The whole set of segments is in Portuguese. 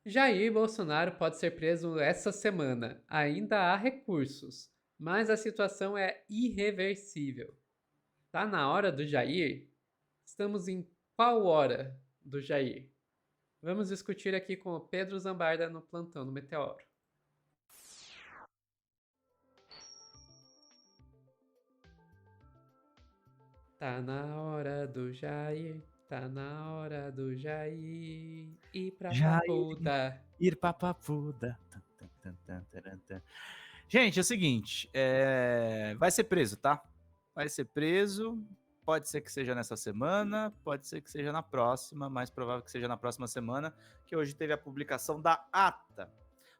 Jair Bolsonaro pode ser preso essa semana. Ainda há recursos, mas a situação é irreversível. Tá na hora do Jair? Estamos em qual hora do Jair? Vamos discutir aqui com o Pedro Zambarda no plantão do Meteoro. Tá na hora do Jair, tá na hora do Jair ir pra Jair Papuda. ir pra Papuda. Gente, é o seguinte, vai ser preso, tá? Vai ser preso, pode ser que seja nessa semana, pode ser que seja na próxima, mais provável que seja na próxima semana, que hoje teve a publicação da ata.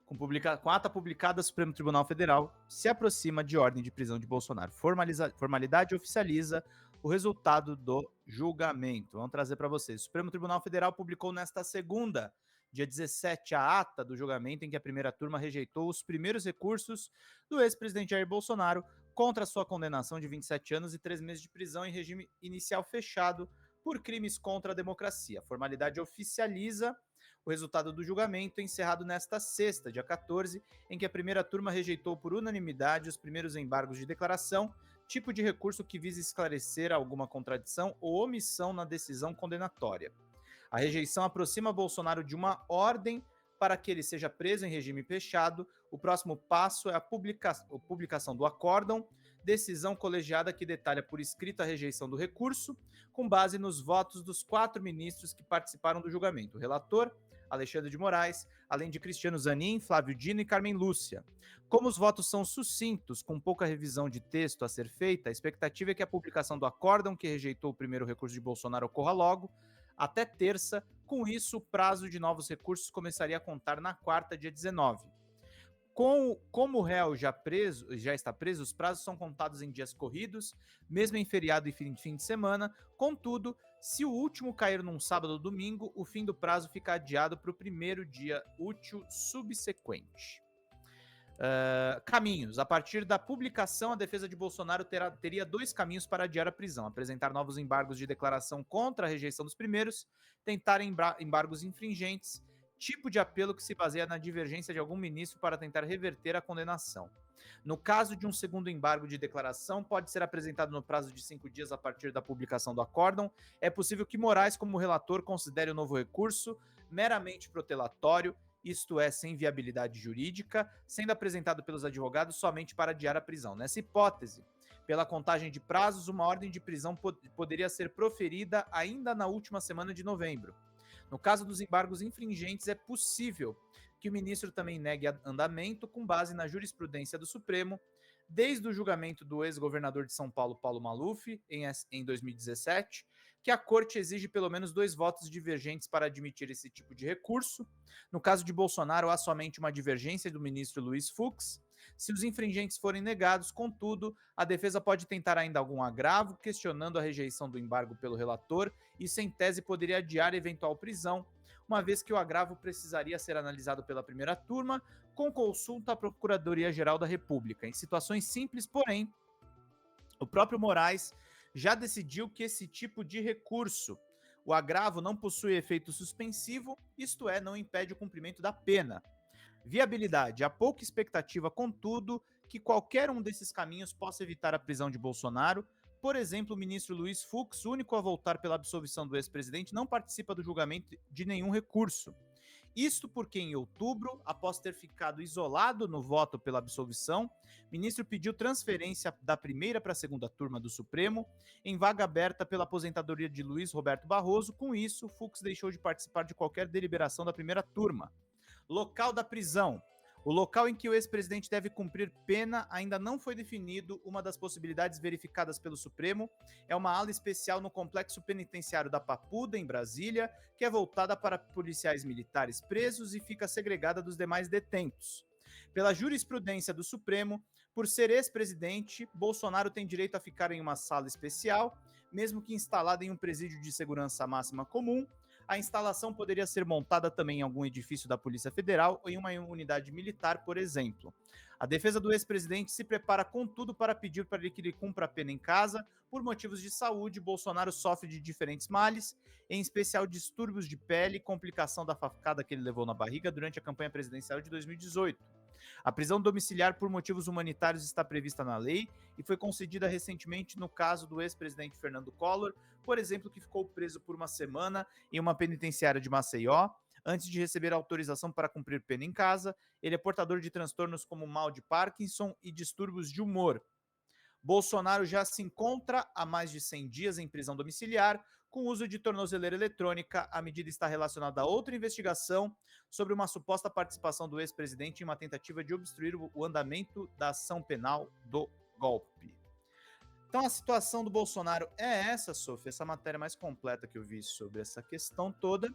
Com a ata publicada, o Supremo Tribunal Federal se aproxima de ordem de prisão de Bolsonaro. Formalidade oficializa o resultado do julgamento. Vamos trazer para vocês. O Supremo Tribunal Federal publicou nesta segunda, dia 17, a ata do julgamento em que a primeira turma rejeitou os primeiros recursos do ex-presidente Jair Bolsonaro contra sua condenação de 27 anos e 3 meses de prisão em regime inicial fechado por crimes contra a democracia. A formalidade oficializa o resultado do julgamento, encerrado nesta sexta, dia 14, em que a primeira turma rejeitou por unanimidade os primeiros embargos de declaração, tipo de recurso que visa esclarecer alguma contradição ou omissão na decisão condenatória. A rejeição aproxima Bolsonaro de uma ordem para que ele seja preso em regime fechado. O próximo passo é a publicação do acórdão, decisão colegiada que detalha por escrito a rejeição do recurso, com base nos votos dos 4 ministros que participaram do julgamento: o relator, Alexandre de Moraes, além de Cristiano Zanin, Flávio Dino e Carmen Lúcia. Como os votos são sucintos, com pouca revisão de texto a ser feita, a expectativa é que a publicação do acórdão que rejeitou o primeiro recurso de Bolsonaro ocorra logo, até terça. Com isso, o prazo de novos recursos começaria a contar na quarta, dia 19. Como o réu já está preso, os prazos são contados em dias corridos, mesmo em feriado e fim de semana. Contudo, se o último cair num sábado ou domingo, o fim do prazo fica adiado para o primeiro dia útil subsequente. Caminhos. A partir da publicação, a defesa de Bolsonaro teria 2 caminhos para adiar a prisão: apresentar novos embargos de declaração contra a rejeição dos primeiros, tentar embargos infringentes, tipo de apelo que se baseia na divergência de algum ministro para tentar reverter a condenação. No caso de um segundo embargo de declaração, pode ser apresentado no prazo de 5 dias a partir da publicação do acórdão. É possível que Moraes, como relator, considere o novo recurso meramente protelatório, isto é, sem viabilidade jurídica, sendo apresentado pelos advogados somente para adiar a prisão. Nessa hipótese, pela contagem de prazos, uma ordem de prisão poderia ser proferida ainda na última semana de novembro. No caso dos embargos infringentes, é possível que o ministro também negue andamento com base na jurisprudência do Supremo, desde o julgamento do ex-governador de São Paulo, Paulo Maluf, em 2017, que a corte exige pelo menos 2 votos divergentes para admitir esse tipo de recurso. No caso de Bolsonaro, há somente uma divergência do ministro Luiz Fux. Se os infringentes forem negados, contudo, a defesa pode tentar ainda algum agravo, questionando a rejeição do embargo pelo relator. Isso, em tese, poderia adiar eventual prisão, uma vez que o agravo precisaria ser analisado pela primeira turma, com consulta à Procuradoria-Geral da República. Em situações simples, porém, o próprio Moraes já decidiu que esse tipo de recurso, o agravo, não possui efeito suspensivo, isto é, não impede o cumprimento da pena. Viabilidade. Há pouca expectativa, contudo, que qualquer um desses caminhos possa evitar a prisão de Bolsonaro. Por exemplo, o ministro Luiz Fux, único a voltar pela absolvição do ex-presidente, não participa do julgamento de nenhum recurso. Isto porque, em outubro, após ter ficado isolado no voto pela absolvição, o ministro pediu transferência da primeira para a segunda turma do Supremo, em vaga aberta pela aposentadoria de Luiz Roberto Barroso. Com isso, Fux deixou de participar de qualquer deliberação da primeira turma. Local da prisão. O local em que o ex-presidente deve cumprir pena ainda não foi definido. Uma das possibilidades verificadas pelo Supremo é uma ala especial no complexo penitenciário da Papuda, em Brasília, que é voltada para policiais militares presos e fica segregada dos demais detentos. Pela jurisprudência do Supremo, por ser ex-presidente, Bolsonaro tem direito a ficar em uma sala especial, mesmo que instalada em um presídio de segurança máxima comum. A instalação poderia ser montada também em algum edifício da Polícia Federal ou em uma unidade militar, por exemplo. A defesa do ex-presidente se prepara, contudo, para pedir para que ele cumpra a pena em casa. Por motivos de saúde, Bolsonaro sofre de diferentes males, em especial distúrbios de pele e complicação da facada que ele levou na barriga durante a campanha presidencial de 2018. A prisão domiciliar por motivos humanitários está prevista na lei e foi concedida recentemente no caso do ex-presidente Fernando Collor, por exemplo, que ficou preso por uma semana em uma penitenciária de Maceió, antes de receber autorização para cumprir pena em casa. Ele é portador de transtornos como mal de Parkinson e distúrbios de humor. Bolsonaro já se encontra há mais de 100 dias em prisão domiciliar, com uso de tornozeleira eletrônica. A medida está relacionada a outra investigação sobre uma suposta participação do ex-presidente em uma tentativa de obstruir o andamento da ação penal do golpe. Então a situação do Bolsonaro é essa, Sofia, essa matéria mais completa que eu vi sobre essa questão toda.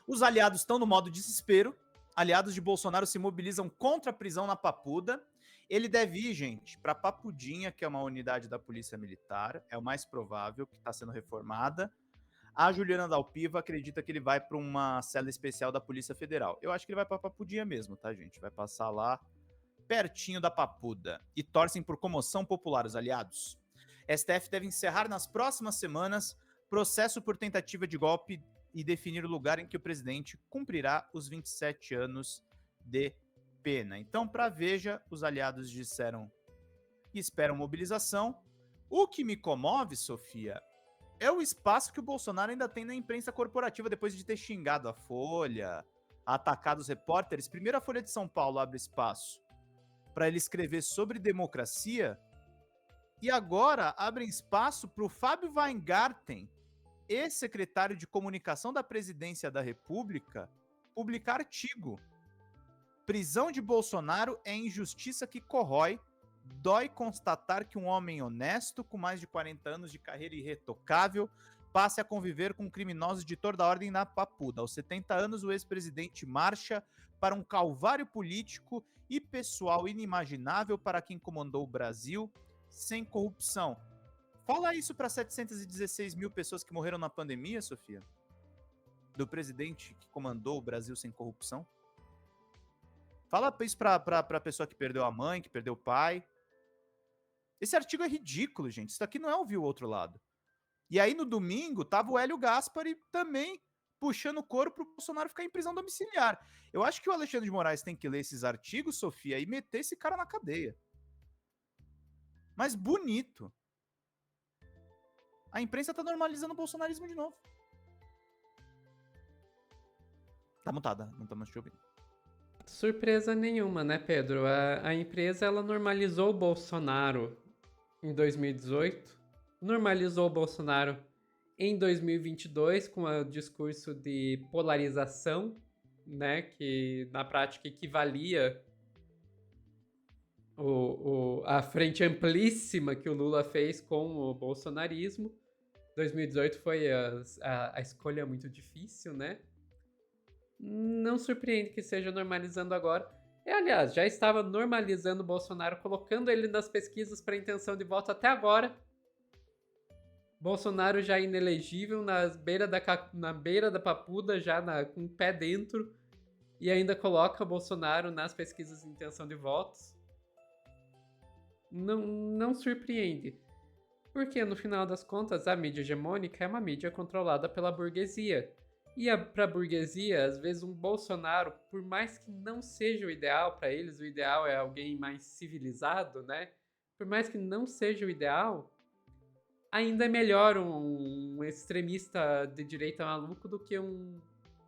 Os aliados estão no modo desespero. Aliados de Bolsonaro se mobilizam contra a prisão na Papuda. Ele deve ir, gente, para Papudinha, que é uma unidade da Polícia Militar, é o mais provável, que está sendo reformada. A Juliana Dalpiva acredita que ele vai para uma cela especial da Polícia Federal. Eu acho que ele vai para Papudinha mesmo, tá, gente? Vai passar lá pertinho da Papuda. E torcem por comoção popular, os aliados. STF deve encerrar nas próximas semanas processo por tentativa de golpe e definir o lugar em que o presidente cumprirá os 27 anos de pena. Então, para Veja, os aliados disseram que esperam mobilização. O que me comove, Sofia, é o espaço que o Bolsonaro ainda tem na imprensa corporativa depois de ter xingado a Folha, atacado os repórteres. Primeiro a Folha de São Paulo abre espaço para ele escrever sobre democracia e agora abre espaço para o Fábio Weingarten, ex-secretário de comunicação da Presidência da República, publicar artigo. Prisão de Bolsonaro é injustiça que corrói. Dói constatar que um homem honesto, com mais de 40 anos de carreira irretocável, passe a conviver com criminosos de toda a ordem na Papuda. Aos 70 anos, o ex-presidente marcha para um calvário político e pessoal inimaginável para quem comandou o Brasil sem corrupção. Fala isso para 716 mil pessoas que morreram na pandemia, Sofia. Do presidente que comandou o Brasil sem corrupção. Fala isso pra pessoa que perdeu a mãe, que perdeu o pai. Esse artigo é ridículo, gente. Isso aqui não é ouvir o outro lado. E aí, no domingo, tava o Hélio Gaspari também puxando o couro pro Bolsonaro ficar em prisão domiciliar. Eu acho que o Alexandre de Moraes tem que ler esses artigos, Sofia, e meter esse cara na cadeia. Mas bonito. A imprensa tá normalizando o bolsonarismo de novo. Tá mutada, não estamos te ouvindo. Surpresa nenhuma, né, Pedro? A empresa ela normalizou o Bolsonaro em 2018, normalizou o Bolsonaro em 2022 com o discurso de polarização, né, que na prática equivalia a frente amplíssima que o Lula fez com o bolsonarismo. 2018 foi a escolha muito difícil, né? Não surpreende que esteja normalizando agora. E, aliás, já estava normalizando o Bolsonaro, colocando ele nas pesquisas para intenção de voto até agora. Bolsonaro já inelegível na beira da Papuda, já com o pé dentro. E ainda coloca Bolsonaro nas pesquisas de intenção de votos. Não surpreende. Porque, no final das contas, a mídia hegemônica é uma mídia controlada pela burguesia. E para a burguesia, às vezes um Bolsonaro, por mais que não seja o ideal para eles, o ideal é alguém mais civilizado, né? Por mais que não seja o ideal, ainda é melhor um extremista de direita maluco do que um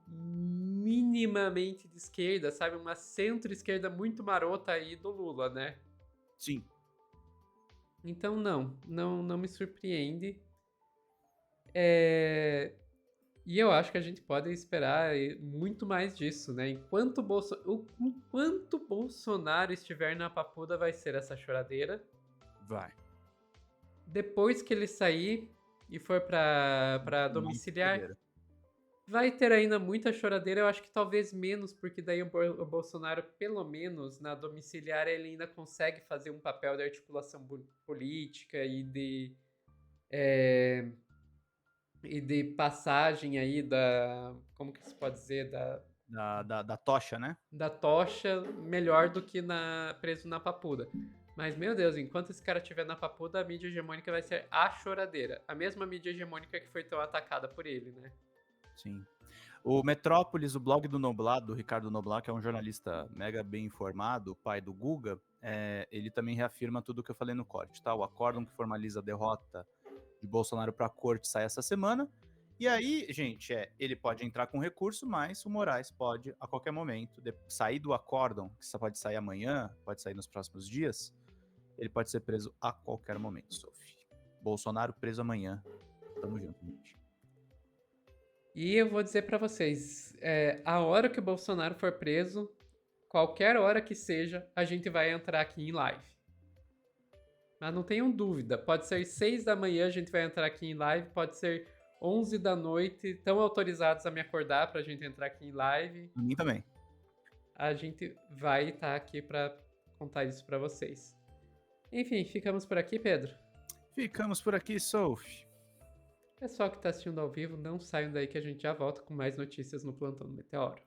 minimamente de esquerda, sabe? Uma centro-esquerda muito marota aí do Lula, né? Sim. Então não me surpreende. E eu acho que a gente pode esperar muito mais disso, né? Enquanto Bolsonaro estiver na Papuda, vai ser essa choradeira. Vai. Depois que ele sair e for pra domiciliar, vai ter ainda muita choradeira. Eu acho que talvez menos, porque daí o Bolsonaro, pelo menos na domiciliar, ele ainda consegue fazer um papel de articulação política e de e de passagem aí da, como que se pode dizer, Da tocha, né? da tocha melhor do que preso na papuda. Mas, meu Deus, enquanto esse cara estiver na papuda, a mídia hegemônica vai ser a choradeira. A mesma mídia hegemônica que foi tão atacada por ele, né? Sim. O Metrópolis, o blog do Noblat, do Ricardo Noblat, que é um jornalista mega bem informado, pai do Guga, ele também reafirma tudo o que eu falei no corte, tá? O acórdão que formaliza a derrota de Bolsonaro para a corte sai essa semana. E aí, gente, ele pode entrar com recurso, mas o Moraes pode, a qualquer momento, sair do acórdão, que só pode sair amanhã, pode sair nos próximos dias, ele pode ser preso a qualquer momento, Sophie. Bolsonaro preso amanhã. Tamo junto, gente. E eu vou dizer pra vocês, a hora que o Bolsonaro for preso, qualquer hora que seja, a gente vai entrar aqui em live. Mas não tenham dúvida, pode ser 6 da manhã, a gente vai entrar aqui em live, pode ser 11 da noite, estão autorizados a me acordar pra gente entrar aqui em live. A mim também. A gente vai estar aqui pra contar isso pra vocês. Enfim, ficamos por aqui, Pedro. Ficamos por aqui, Sophie. Pessoal que tá assistindo ao vivo, não saiam daí que a gente já volta com mais notícias no Plantão do Meteoro.